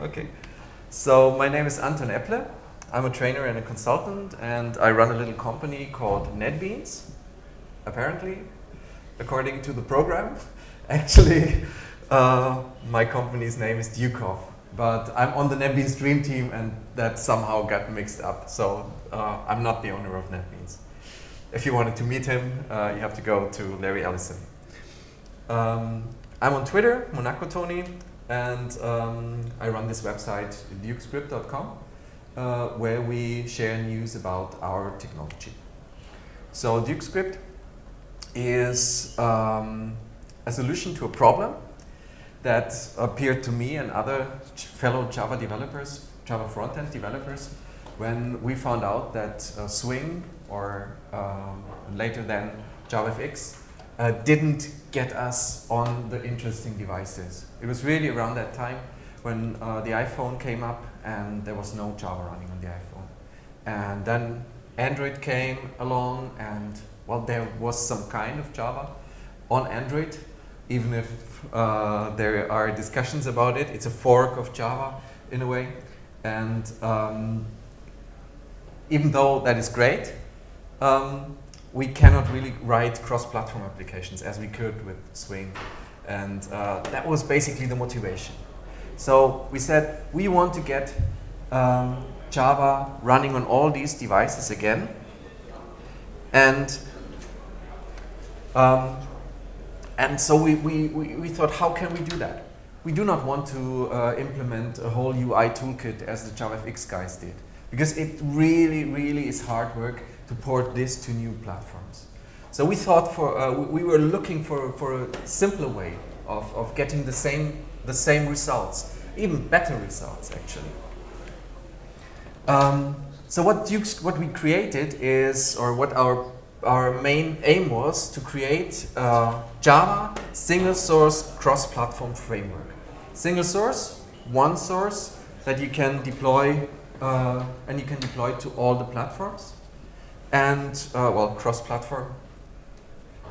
Okay. So my name is Anton Epple. I'm a trainer and a consultant, and I run a little company called NetBeans. Apparently, according to the program, actually, my company's name is DukeScript, but I'm on the NetBeans Dream Team, and that somehow got mixed up. So I'm not the owner of NetBeans. If you wanted to meet him, you have to go to Larry Ellison. I'm on Twitter, Monaco Tony, and I run this website, DukeScript.com, where we share news about our technology. So DukeScript is a solution to a problem that appeared to me and other fellow Java developers, Java front-end developers, when we found out that Swing, or later then JavaFX, didn't get us on the interesting devices. It was really around that time when the iPhone came up and there was no Java running on the iPhone. And then Android came along, and well, there was some kind of Java on Android, even if there are discussions about it. It's a fork of Java in a way. And even though that is great, we cannot really write cross-platform applications as we could with Swing. And that was basically the motivation. So we said we want to get Java running on all these devices again. And so we thought, how can we do that? We do not want to implement a whole UI toolkit as the JavaFX guys did, because it really is hard work to port this to new platforms. So we thought we were looking for a simpler way of getting the same results, even better results actually. So what we created is, or what our main aim was, to create a Java single source cross-platform framework. Single source, one source that you can deploy, and you can deploy to all the platforms. And cross-platform,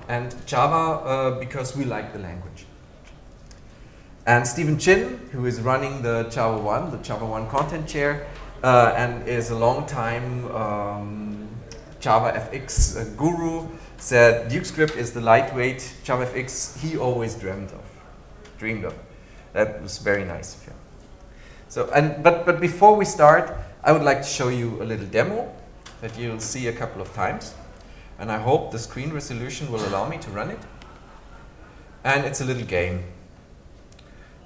and Java because we like the language. And Stephen Chin, who is running the Java 1 content chair, and is a long-time JavaFX guru, said DukeScript is the lightweight JavaFX he always dreamed of. That was very nice of him. So, but before we start, I would like to show you a little demo that you'll see a couple of times, and I hope the screen resolution will allow me to run it. And it's a little game.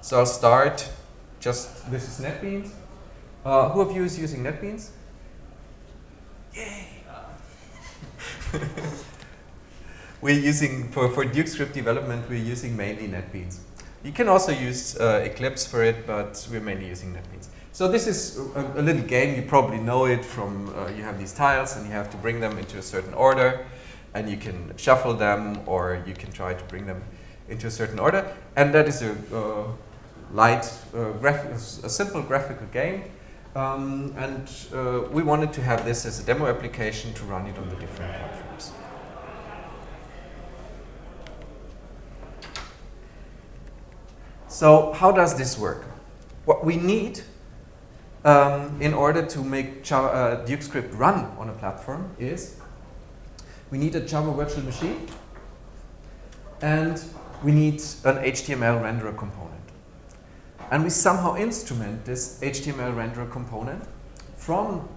So I'll start. This is NetBeans. Who of you is using NetBeans? Yay! We're using, for DukeScript development, we're using mainly NetBeans. You can also use Eclipse for it, but we're mainly using NetBeans. So this is a little game. You probably know it from, you have these tiles and you have to bring them into a certain order, and you can shuffle them, or you can try to bring them into a certain order. And that is a simple graphical game. And we wanted to have this as a demo application to run it on the different platforms. So how does this work? What we need in order to make DukeScript run on a platform is we need a Java virtual machine, and we need an HTML renderer component. And we somehow instrument this HTML renderer component from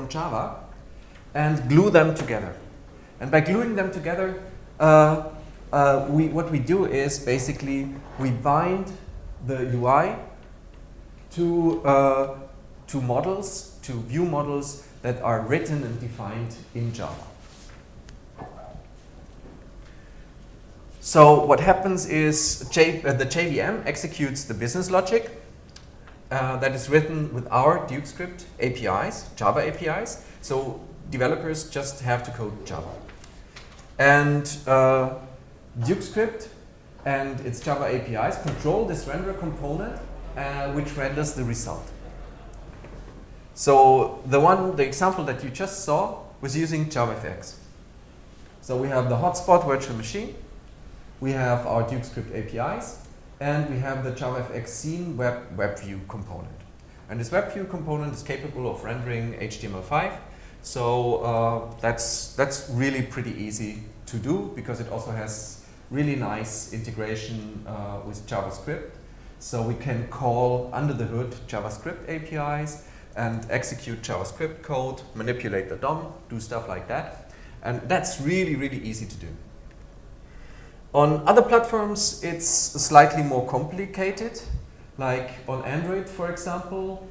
Java and glue them together. And by gluing them together, what we do is basically we bind the UI to models, to view models that are written and defined in Java. So what happens is the JVM executes the business logic that is written with our DukeScript APIs, Java APIs. So developers just have to code Java. And DukeScript and its Java APIs control this renderer component, which renders the result. So the example that you just saw was using JavaFX. So we have the hotspot virtual machine, we have our DukeScript APIs, and we have the JavaFX scene web view component. And this web view component is capable of rendering HTML5. So that's really pretty easy to do because it also has really nice integration with JavaScript. So we can call under the hood JavaScript APIs and execute JavaScript code, manipulate the DOM, do stuff like that. And that's really, really easy to do. On other platforms, it's slightly more complicated. Like on Android, for example,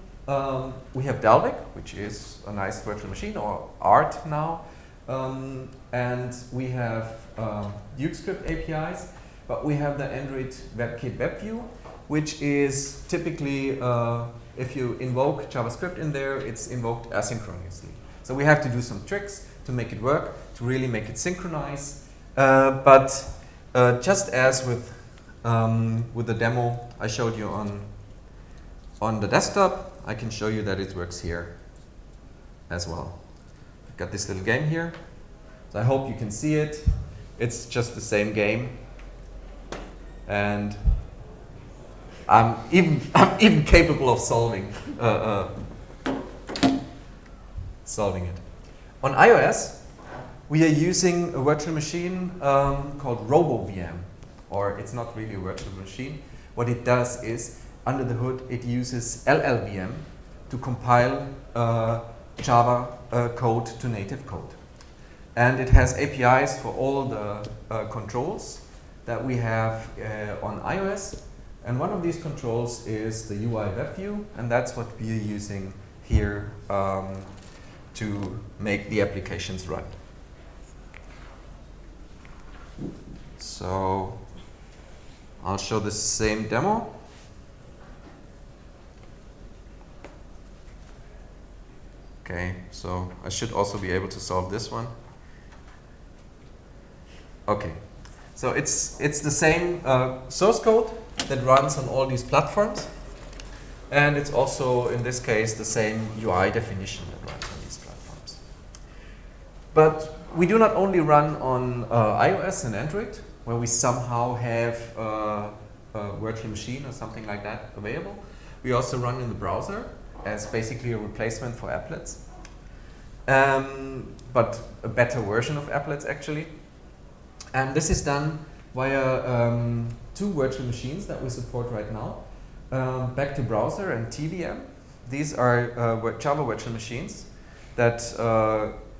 we have Dalvik, which is a nice virtual machine, or ART now. And we have DukeScript APIs, but we have the Android WebKit WebView, which is typically, if you invoke JavaScript in there, it's invoked asynchronously. So we have to do some tricks to make it work, to really make it synchronize. But just as with the demo I showed you on the desktop, I can show you that it works here as well. I've got this little game here, so I hope you can see it. It's just the same game, and I'm even capable of solving it. On iOS, we are using a virtual machine called RoboVM, or it's not really a virtual machine. What it does is, under the hood, it uses LLVM to compile Java code to native code. And it has APIs for all the controls that we have on iOS. And one of these controls is the UI WebView, and that's what we are using here to make the applications run. So I'll show the same demo. Okay, so I should also be able to solve this one. Okay, so it's the same source code that runs on all these platforms, and it's also, in this case, the same UI definition that runs on these platforms. But we do not only run on iOS and Android, where we somehow have a virtual machine or something like that available. We also run in the browser as basically a replacement for applets, but a better version of applets actually. And this is done via two virtual machines that we support right now, Back to Browser and TVM. These are Java virtual machines that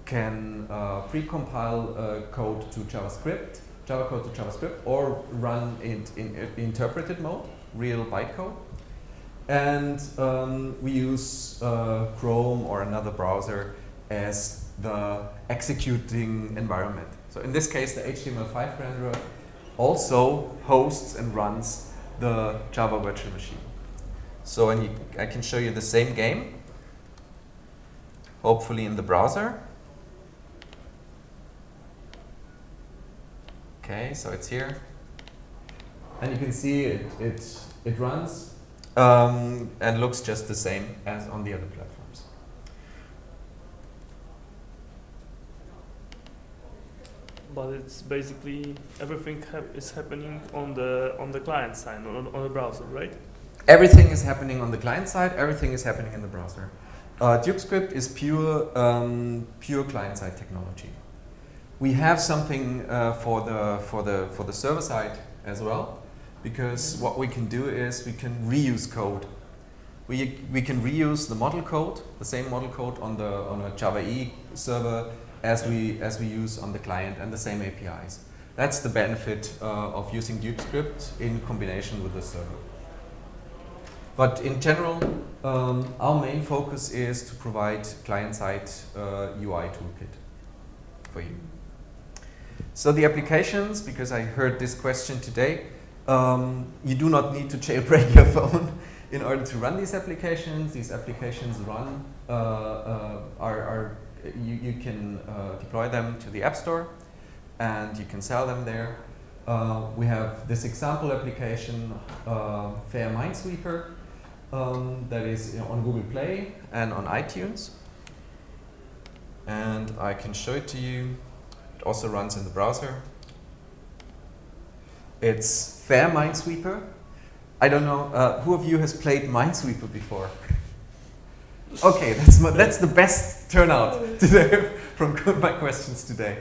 can pre-compile code to JavaScript, Java code to JavaScript, or run it in interpreted mode, real bytecode. And we use Chrome or another browser as the executing environment. So in this case, the HTML5 renderer also hosts and runs the Java virtual machine. So I can show you the same game, hopefully in the browser. Okay, so it's here. And you can see it runs and looks just the same as on the other platforms. But it's basically everything is happening on the client side, on the browser, right? Everything is happening on the client side. Everything is happening in the browser. DukeScript is pure client side technology. We have something for the server side as well, because what we can do is we can reuse code. We can reuse the model code, the same model code on a Java EE server as we use on the client, and the same APIs. That's the benefit of using DukeScript in combination with the server. But in general, our main focus is to provide client-side UI toolkit for you. So the applications, because I heard this question today, you do not need to jailbreak your phone in order to run these applications. These applications run you can deploy them to the App Store, and you can sell them there. We have this example application, Fair Minesweeper, that is on Google Play and on iTunes. And I can show it to you. It also runs in the browser. It's Fair Minesweeper. I don't know, who of you has played Minesweeper before? Okay, that's the best turnout today from my questions today.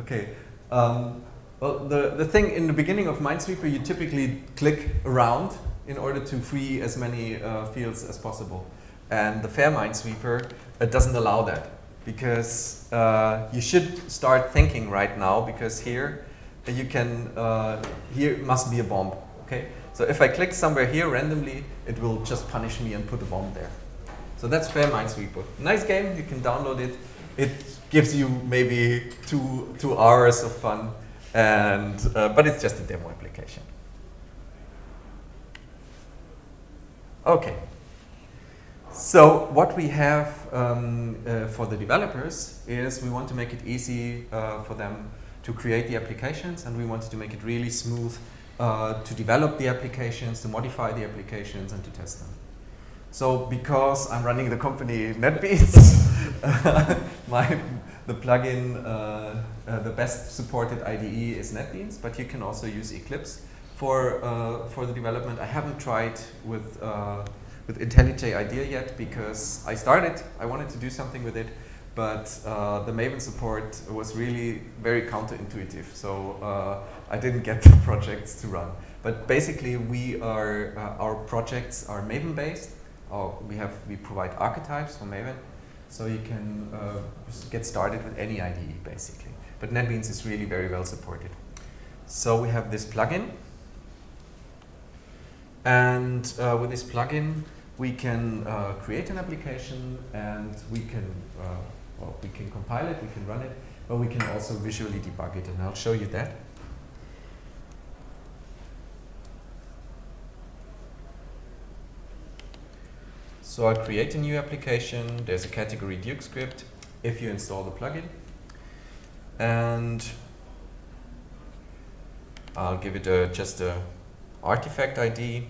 Okay. Well, the thing in the beginning of Minesweeper, you typically click around in order to free as many fields as possible. And the fair Minesweeper doesn't allow that, because you should start thinking right now, because here you can, here must be a bomb, okay? So if I click somewhere here randomly, it will just punish me and put a bomb there. So that's fair Minesweeper. Nice game, you can download it. It gives you maybe two hours of fun, and but it's just a demo application. Okay. So what we have for the developers is we want to make it easy for them to create the applications, and we wanted to make it really smooth to develop the applications, to modify the applications, and to test them. So because I'm running the company NetBeans, the plugin, the best supported IDE is NetBeans, but you can also use Eclipse for the development. I haven't tried with IntelliJ IDEA yet, because I wanted to do something with it, but the Maven support was really very counterintuitive, so I didn't get the projects to run. But basically, our projects are Maven based. We provide archetypes for Maven, so you can get started with any IDE basically. But NetBeans is really very well supported. So we have this plugin, and with this plugin we can create an application, and we can compile it, we can run it, but we can also visually debug it, and I'll show you that. So I'll create a new application. There's a category DukeScript if you install the plugin. And I'll give it just a artifact ID.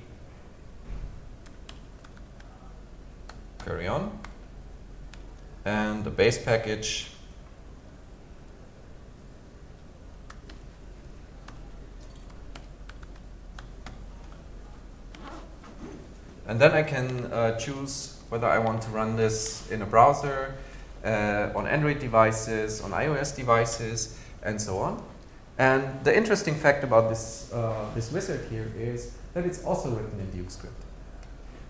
Carry on. And the base package. And then I can choose whether I want to run this in a browser, on Android devices, on iOS devices, and so on. And the interesting fact about this wizard here is that it's also written in DukeScript.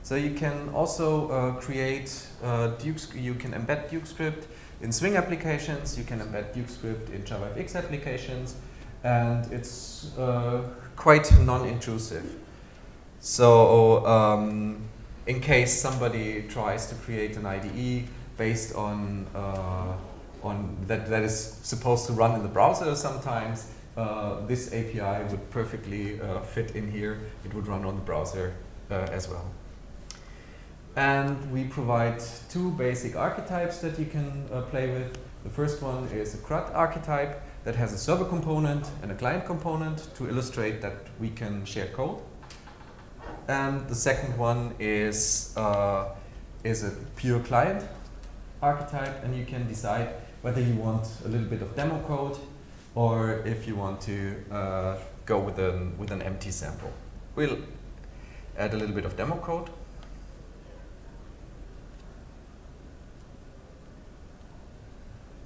So you can also create you can embed DukeScript in Swing applications, you can embed DukeScript in JavaFX applications, and it's quite non-intrusive. So in case somebody tries to create an IDE based on that is supposed to run in the browser sometimes, this API would perfectly fit in here. It would run on the browser as well. And we provide two basic archetypes that you can play with. The first one is a CRUD archetype that has a server component and a client component to illustrate that we can share code. And the second one is a pure client archetype, and you can decide whether you want a little bit of demo code or if you want to go with an empty sample. We'll add a little bit of demo code.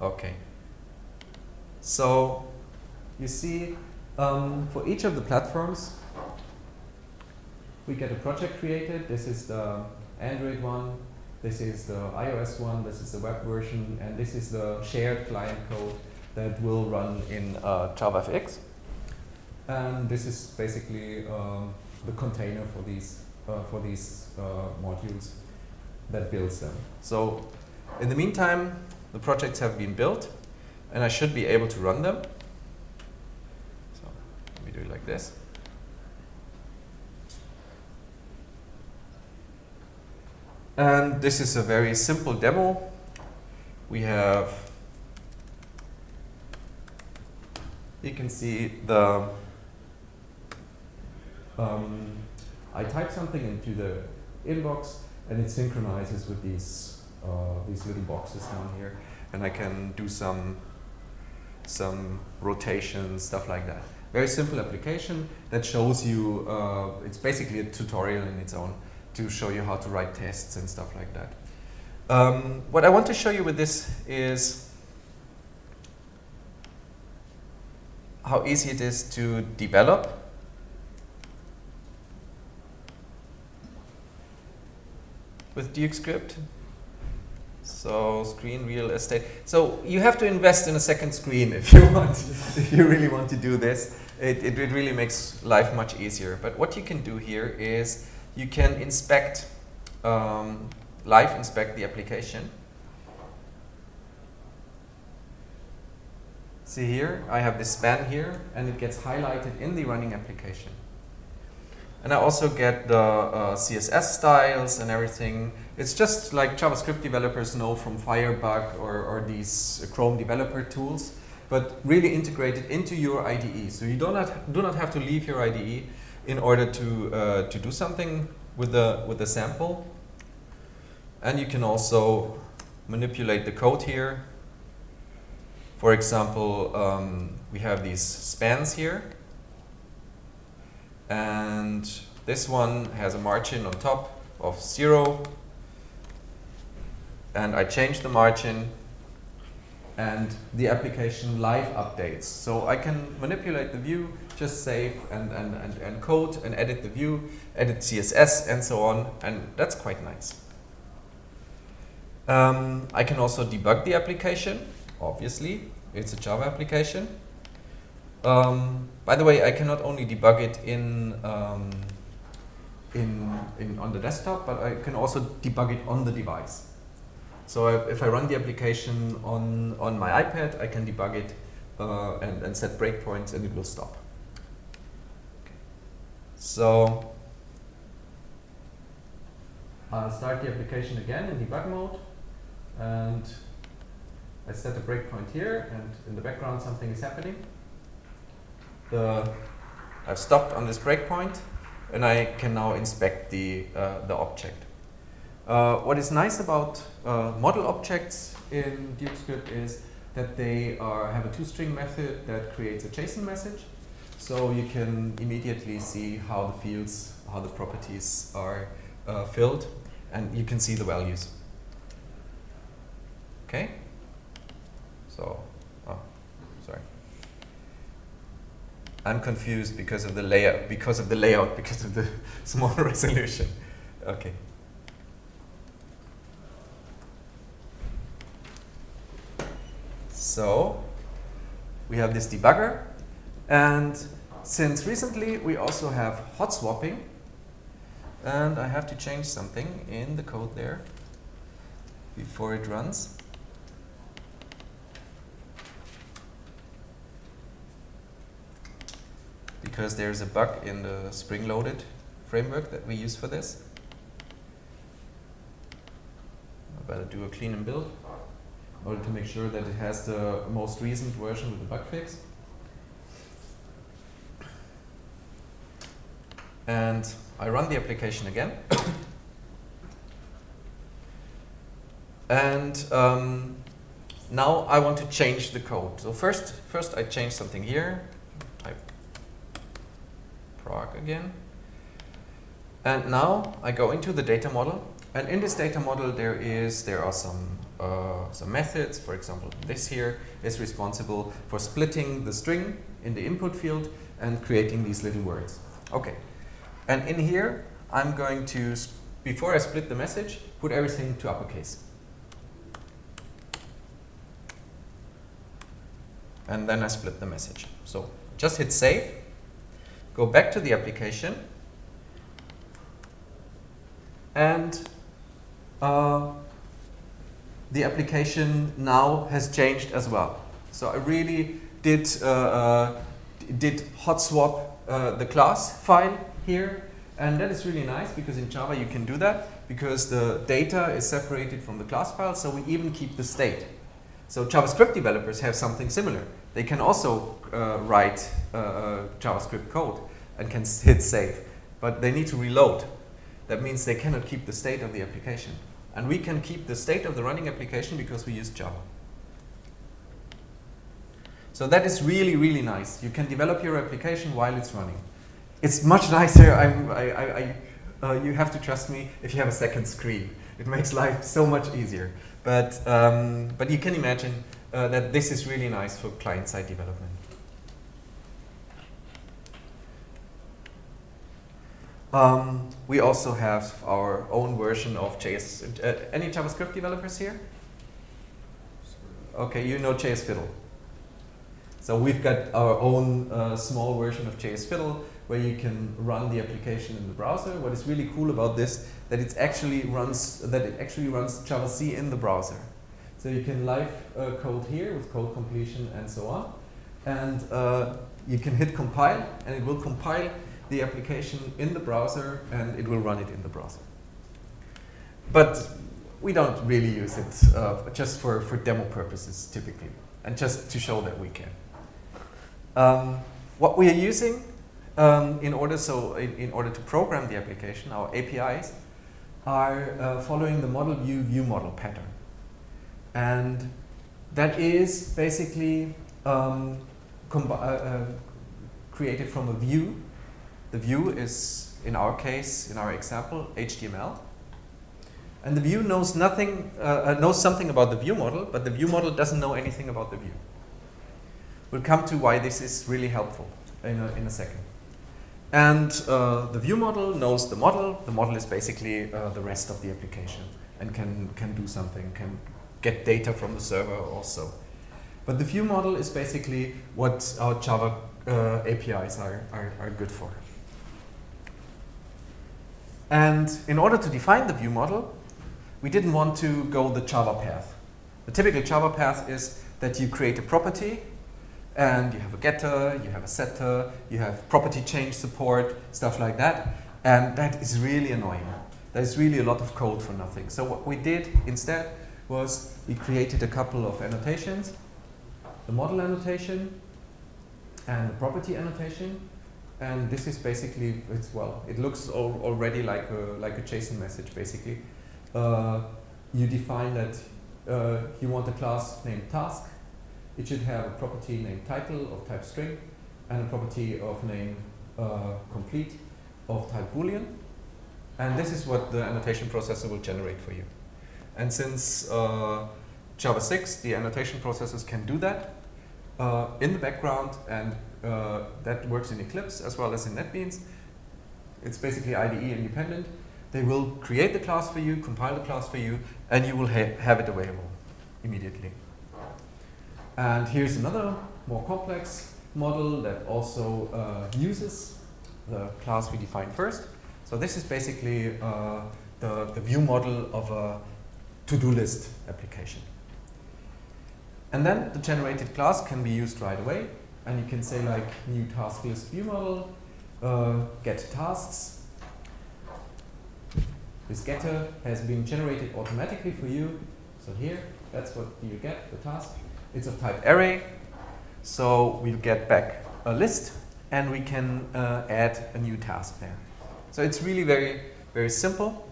Okay. So you see, for each of the platforms, we get a project created. This is the Android one, this is the iOS one, this is the web version, and this is the shared client code that will run in JavaFX. And this is basically the container for these modules that builds them. So in the meantime, the projects have been built, and I should be able to run them. So let me do it like this. And this is a very simple demo. We have, you can see the, I type something into the inbox, and it synchronizes with these little boxes down here, and I can do some rotation, stuff like that. Very simple application that shows you, it's basically a tutorial in its own to show you how to write tests and stuff like that. What I want to show you with this is how easy it is to develop with DukeScript. So screen real estate. So you have to invest in a second screen if you want, if you really want to do this. It really makes life much easier. But what you can do here is you can inspect, live inspect the application. See here, I have this span here, and it gets highlighted in the running application. And I also get the CSS styles and everything. It's just like JavaScript developers know from Firebug or these Chrome developer tools, but really integrated into your IDE. So you do not have to leave your IDE in order to do something with the sample. And you can also manipulate the code here. For example, we have these spans here. And this one has a margin on top of 0. And I change the margin, and the application live updates. So I can manipulate the view, just save and code and edit the view, edit CSS and so on, and that's quite nice. I can also debug the application, obviously. It's a Java application. By the way, I cannot only debug it on the desktop, but I can also debug it on the device. So if I run the application on my iPad, I can debug it and set breakpoints, and it will stop. Okay. So I'll start the application again in debug mode, and I set a breakpoint here, and in the background something is happening. I've stopped on this breakpoint, and I can now inspect the object. What is nice about model objects in DukeScript is that they have a toString method that creates a JSON message, so you can immediately see how the fields, how the properties are filled, and you can see the values. Okay. So, sorry. I'm confused because of the layout, because of the small resolution. Okay. So we have this debugger, and since recently we also have hot swapping, and I have to change something in the code there before it runs. Because there's a bug in the spring-loaded framework that we use for this. I better do a clean and build in order to make sure that it has the most recent version with the bug fix. And I run the application again. And now I want to change the code. So first I change something here. Prague again. And now I go into the data model, and in this data model there are some methods. For example, this here is responsible for splitting the string in the input field and creating these little words. Okay, and in here I'm going to, before I split the message, put everything to uppercase. And then I split the message. So just hit save. Go back to the application, and the application now has changed as well. So I really did hot swap the class file here, and that is really nice because in Java you can do that because the data is separated from the class file, so we even keep the state. So JavaScript developers have something similar. They can also write JavaScript code and can hit save, but they need to reload. That means they cannot keep the state of the application. And we can keep the state of the running application because we use Java. So that is really, really nice. You can develop your application while it's running. It's much nicer. You have to trust me if you have a second screen. It makes life so much easier. But you can imagine that this is really nice for client-side development. We also have our own version of JS. Any JavaScript developers here? Okay, you know JS Fiddle. So we've got our own small version of JS Fiddle where you can run the application in the browser. What is really cool about this, that it actually runs JavaC in the browser. So you can live code here with code completion and so on, and you can hit compile, and it will compile the application in the browser, and it will run it in the browser. But we don't really use it, just for demo purposes typically, and just to show that we can. What we are using in order to program the application, our APIs are following the model view model pattern, and that is basically created from a view. The view is, in our case, in our example, HTML. And the view knows something about the view model, but the view model doesn't know anything about the view. We'll come to why this is really helpful in a second. And the view model knows the model. The model is basically the rest of the application and can do something, can get data from the server also. But the view model is basically what our Java APIs are good for. And in order to define the view model, we didn't want to go the Java path. The typical Java path is that you create a property, and you have a getter, you have a setter, you have property change support, stuff like that. And that is really annoying. There's really a lot of code for nothing. So what we did instead was we created a couple of annotations, the model annotation and the property annotation. And this is basically, it looks already like a JSON message, basically. You define that you want a class named task. It should have a property named title of type string and a property of name complete of type boolean. And this is what the annotation processor will generate for you. And since Java 6, the annotation processors can do that in the background, and that works in Eclipse as well as in NetBeans. It's basically IDE independent. They will create the class for you, compile the class for you, and you will have it available immediately. And here's another more complex model that also uses the class we defined first. So this is basically the view model of a to-do list application. And then the generated class can be used right away. And you can say like new task list view model, get tasks. This getter has been generated automatically for you. So here, that's what you get, the task. It's of type array. So we'll get back a list, and we can add a new task there. So it's really very, very simple.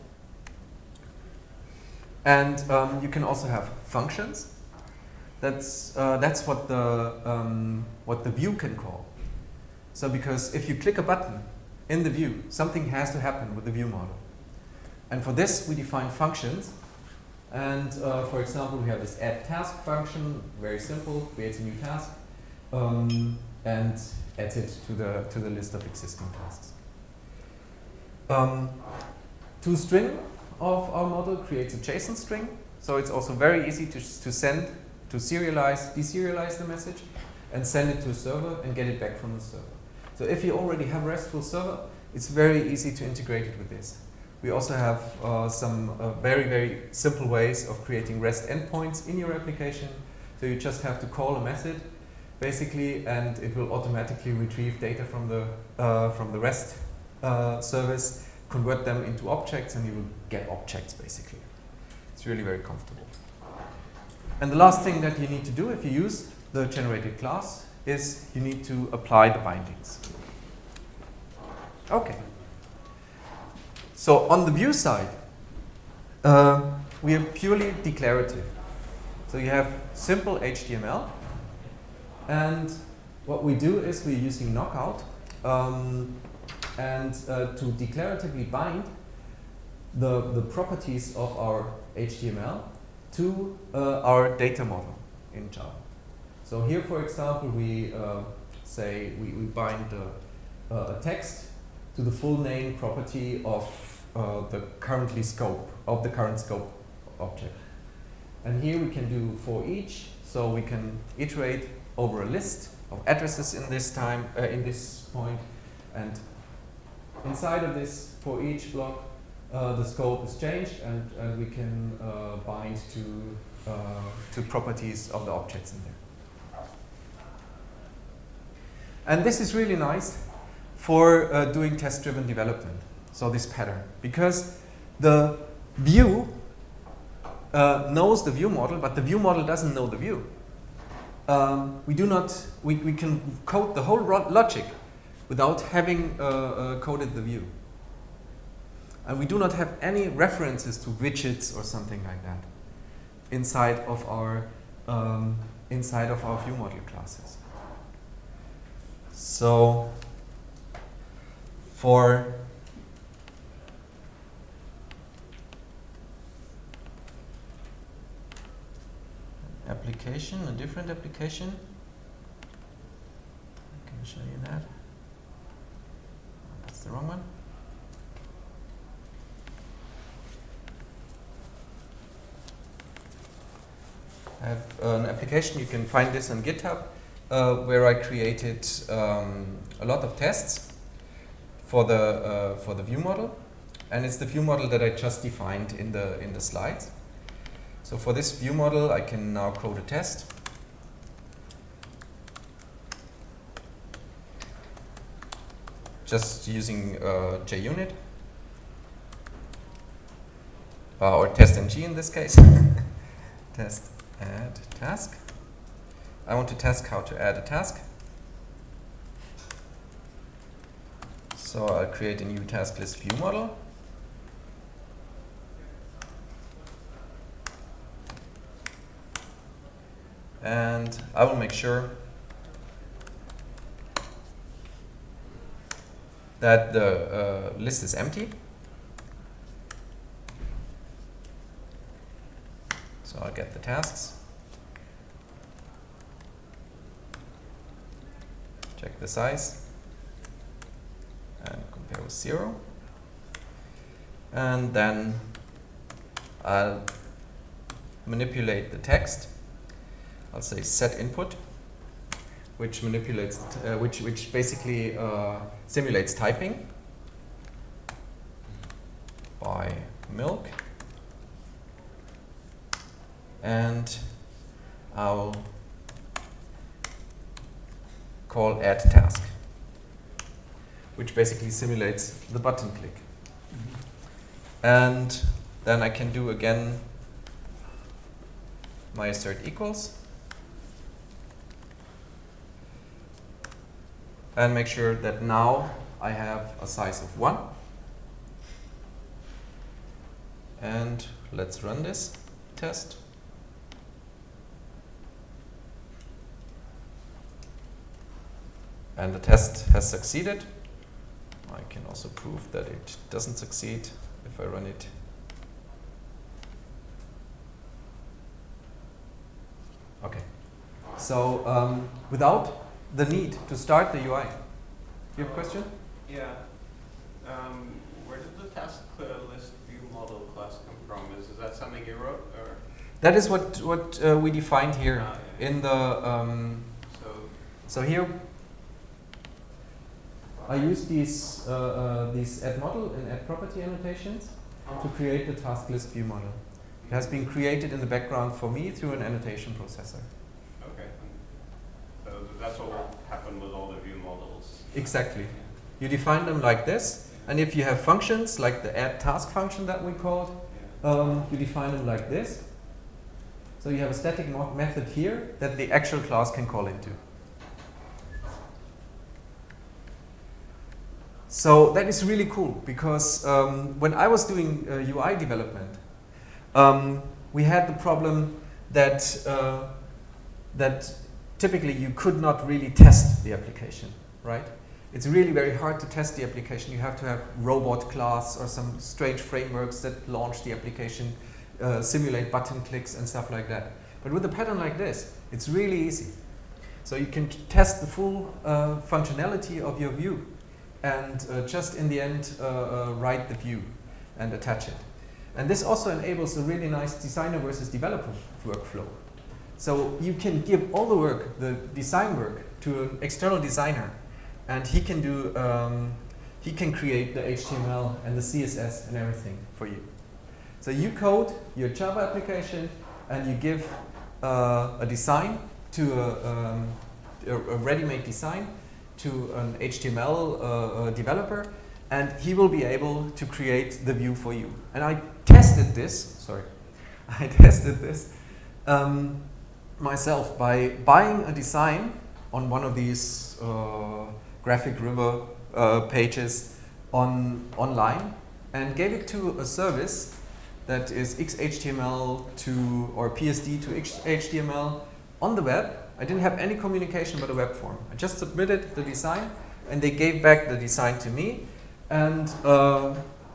And you can also have functions. That's what the view can call. So because if you click a button in the view, something has to happen with the view model. And for this, we define functions. And for example, we have this add task function, very simple, creates a new task, and adds it to the list of existing tasks. ToString of our model creates a JSON string, so it's also very easy to send, to deserialize the message, and send it to a server and get it back from the server. So if you already have a RESTful server, it's very easy to integrate it with this. We also have some very, very simple ways of creating REST endpoints in your application. So you just have to call a method, basically, and it will automatically retrieve data from the REST service, convert them into objects, and you will get objects, basically. It's really very comfortable. And the last thing that you need to do if you use the generated class is you need to apply the bindings. Okay. So on the view side, we are purely declarative. So you have simple HTML, And what we do is we're using knockout and to declaratively bind the properties of our HTML to our data model in Java. So here, for example, we say we bind a text to the full name property of the current scope object. And here we can do for each, so we can iterate over a list of addresses in this point, and inside of this for each block the scope is changed, and we can bind to properties of the objects in there. And this is really nice for doing test-driven development, so this pattern, because the view knows the view model, but the view model doesn't know the view. We can code the whole logic without having coded the view. And we do not have any references to widgets or something like that inside of our view model classes. So for application, a different application, I can show you that. That's the wrong one. I have an application, you can find this on GitHub, where I created a lot of tests for the view model, and it's the view model that I just defined in the slides. So for this view model, I can now code a test. Just using JUnit, or testng in this case. Test add task. I want to task how to add a task. So I'll create a new task list view model. And I will make sure that the list is empty. So I'll get the tasks. Check the size. And compare with 0. And then I'll manipulate the text. I'll say set input, which manipulates, which basically simulates typing by milk, and I'll call add task, which basically simulates the button click. And then I can do again my assert equals, and make sure that now I have a size of 1. And let's run this test. And the test has succeeded. I can also prove that it doesn't succeed if I run it. Okay. So without the need to start the UI. You have a question? Yeah. Where did the task list view model class come from? Is that something you wrote, or? That is what we defined here in the. So here I use these add model and add property annotations to create the task list view model. It has been created in the background for me through an annotation processor. Okay. So that's what will happen with all the view models. Exactly. You define them like this, and if you have functions like the add task function that we called, you define them like this. So you have a static method here that the actual class can call into. So that is really cool, because when I was doing UI development, we had the problem that typically you could not really test the application, right? It's really very hard to test the application. You have to have robot class or some strange frameworks that launch the application, simulate button clicks and stuff like that. But with a pattern like this, it's really easy. So you can test the full functionality of your view and just in the end write the view and attach it. And this also enables a really nice designer versus developer workflow. So you can give all the work, the design work, to an external designer, and he can do, he can create the HTML and the CSS and everything for you. So you code your Java application, and you give a design to a ready-made design to an HTML developer, and he will be able to create the view for you. And I tested this, myself by buying a design on one of these graphic river pages online, and gave it to a service that is XHTML to or PSD to HTML on the web. I didn't have any communication but a web form. I just submitted the design, and they gave back the design to me, and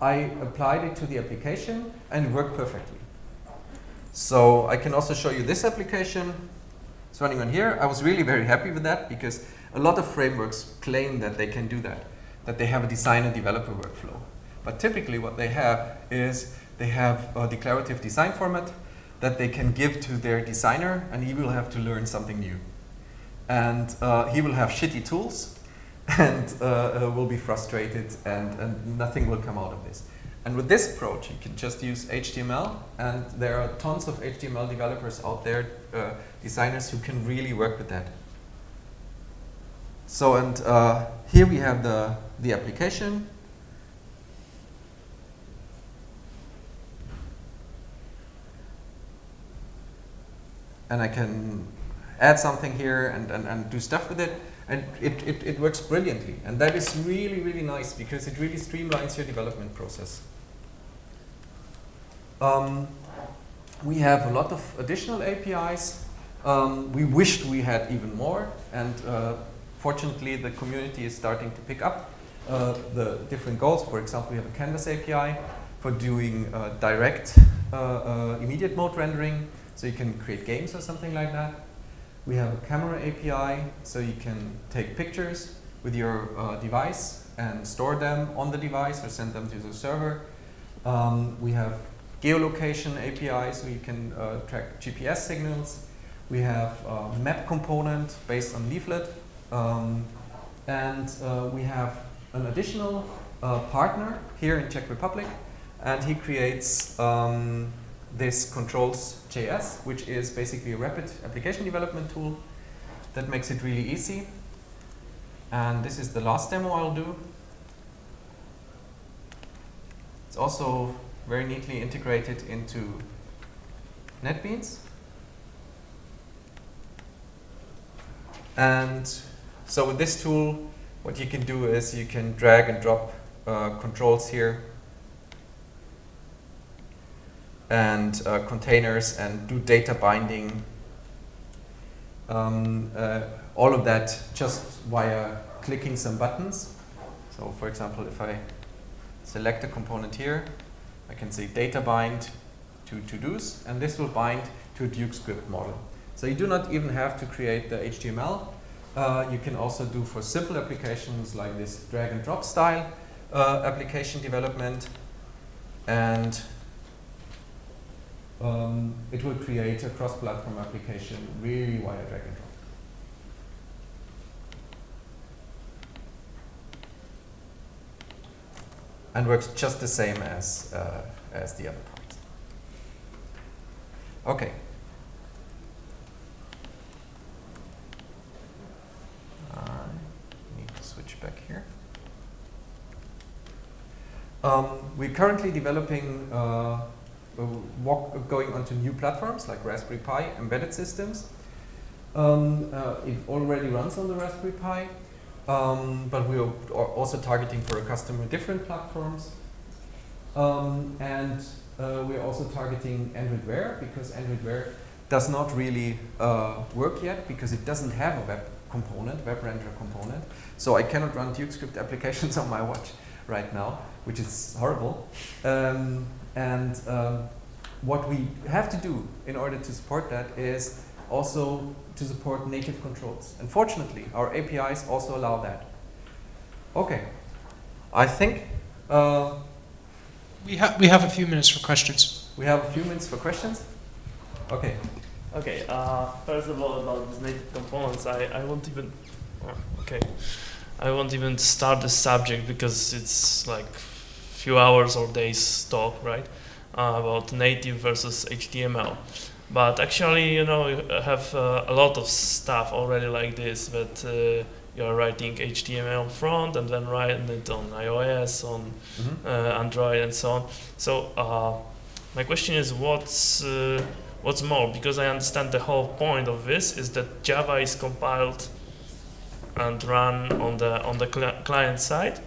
I applied it to the application, and it worked perfectly. So I can also show you this application. It's running on here. I was really very happy with that, because a lot of frameworks claim that they can do that they have a designer developer workflow. But typically what they have is they have a declarative design format that they can give to their designer, and he will have to learn something new. And he will have shitty tools, and will be frustrated, and nothing will come out of this. And with this approach, you can just use HTML, and there are tons of HTML developers out there, designers who can really work with that. So, and here we have the application. And I can add something here and do stuff with it, and it works brilliantly. And that is really, really nice, because it really streamlines your development process. We have a lot of additional APIs. We wished we had even more, and fortunately the community is starting to pick up the different goals. For example, we have a Canvas API for doing direct immediate mode rendering, so you can create games or something like that. We have a camera API, so you can take pictures with your device and store them on the device or send them to the server. We have geolocation API, so you can track GPS signals. We have a map component based on Leaflet. And we have an additional partner here in Czech Republic, and he creates this controls.js, which is basically a rapid application development tool that makes it really easy. And this is the last demo I'll do. It's also very neatly integrated into NetBeans. And so with this tool, what you can do is you can drag and drop controls here, and containers, and do data binding. All of that just via clicking some buttons. So for example, if I select a component here, I can say data bind to to-dos, and this will bind to a DukeScript model. So you do not even have to create the HTML. You can also do for simple applications like this drag and drop style application development, and it will create a cross-platform application really via drag and drop. And works just the same as the other parts. Okay. I need to switch back here. We're currently developing, going onto new platforms like Raspberry Pi embedded systems. It already runs on the Raspberry Pi, but we are also targeting for a customer different platforms. And we're also targeting Android Wear, because Android Wear does not really work yet because it doesn't have a web renderer component. So I cannot run DukeScript applications on my watch right now, which is horrible. What we have to do in order to support that is also to support native controls. And fortunately, our APIs also allow that. Okay, I think we have a few minutes for questions. We have a few minutes for questions. Okay. Okay. First of all, about these native components, I won't even. Okay. I won't even start the subject because it's like few hours or days talk, right? About native versus HTML. But actually, you know, you have a lot of stuff already like this, that you are writing HTML front and then writing it on iOS, on Android and so on. So my question is, what's more? Because I understand the whole point of this is that Java is compiled and run on the client side,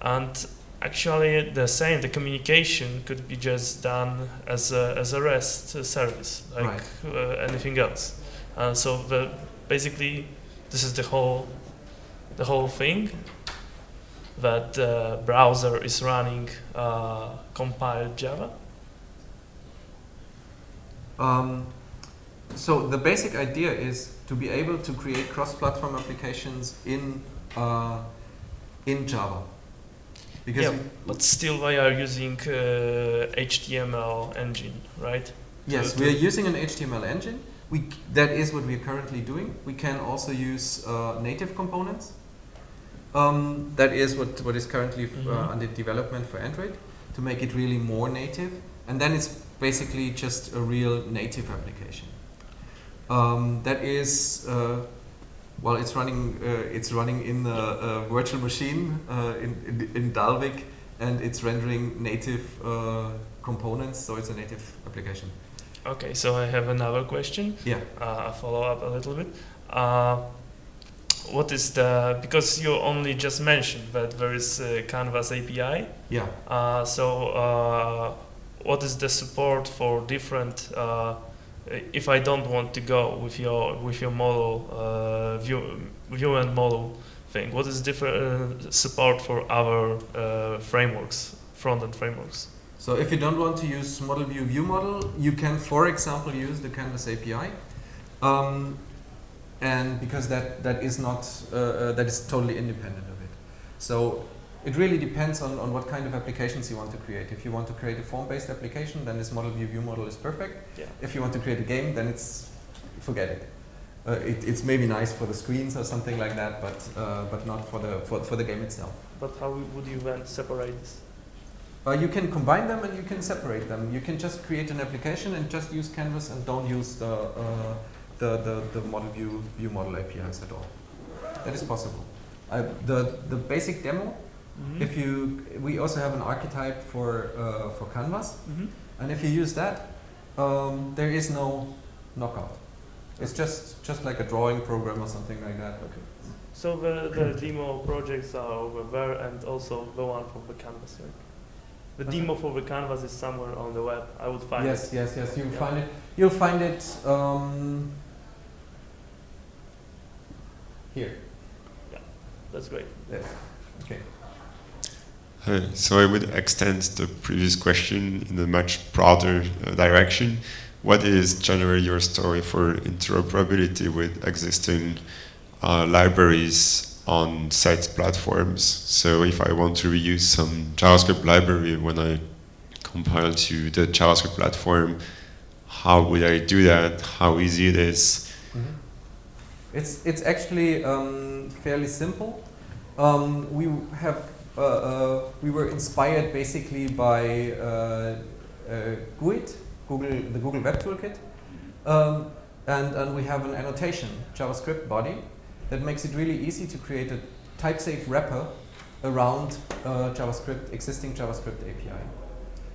and actually the communication could be just done as a REST service, like anything else. So basically, this is the whole thing, that the browser is running compiled Java. So the basic idea is to be able to create cross-platform applications in Java. Because but still we are using HTML engine, right? Yes, we are using an HTML engine. That is what we are currently doing. We can also use native components. That is what is currently under development for Android, to make it really more native. And then it's basically just a real native application. That is, it's running in a virtual machine in Dalvik, and it's rendering native components, so it's a native application. Okay, so I have another question. Yeah. A follow up a little bit. What is because you only just mentioned that there is a Canvas API. Yeah. What is the support for different? If I don't want to go with your model view and model thing, what is different support for other frameworks, front-end frameworks? So if you don't want to use model view model, you can, for example, use the Canvas API, and because that is not that is totally independent of it. So it really depends on what kind of applications you want to create. If you want to create a form-based application, then this model view model is perfect. Yeah. If you want to create a game, then forget it. It's maybe nice for the screens or something like that, but not for the game itself. But how would you then separate this? You can combine them and you can separate them. You can just create an application and just use Canvas and don't use the model view model APIs at all. That is possible. The basic demo. We also have an archetype for Canvas, and if you use that, there is no knockout. It's just like a drawing program or something like that. Okay. So the demo projects are over there, and also the one for the Canvas, right? The demo for the Canvas is somewhere on the web. I would find it. Yes. Find it. You'll find it here. Yeah, that's great. Yes. Okay. So I would extend the previous question in a much broader direction. What is generally your story for interoperability with existing libraries on set platforms? So if I want to reuse some JavaScript library when I compile to the JavaScript platform, how would I do that? How easy it is? It's actually fairly simple. We were inspired basically by GUID, the Google Web Toolkit, and we have an annotation, JavaScript body, that makes it really easy to create a type-safe wrapper around existing JavaScript API.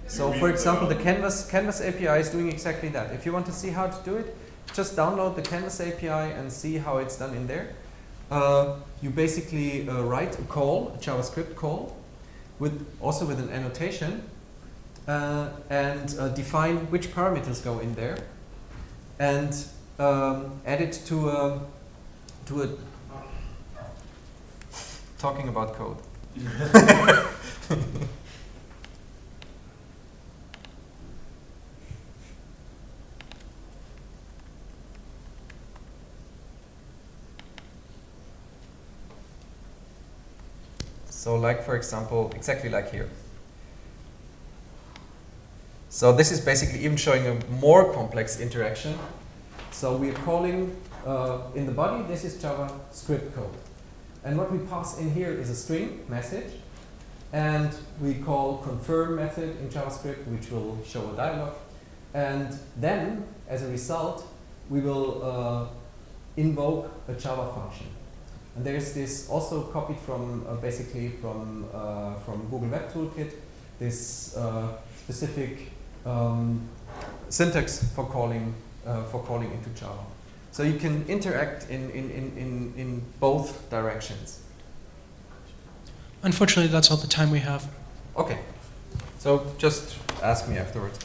So, for example, the Canvas API is doing exactly that. If you want to see how to do it, just download the Canvas API and see how it's done in there. You basically write a JavaScript call, with an annotation, and define which parameters go in there. and add it to a talking about code. So like, for example, exactly like here. So this is basically even showing a more complex interaction. So we're calling, in the body, this is JavaScript code. And what we pass in here is a string message. And we call confirm method in JavaScript, which will show a dialog. And then, as a result, we will invoke a Java function. And there's this also copied from basically from Google Web Toolkit, this specific syntax for calling into Java. So you can interact in both directions. Unfortunately, that's all the time we have. Okay. So just ask me afterwards.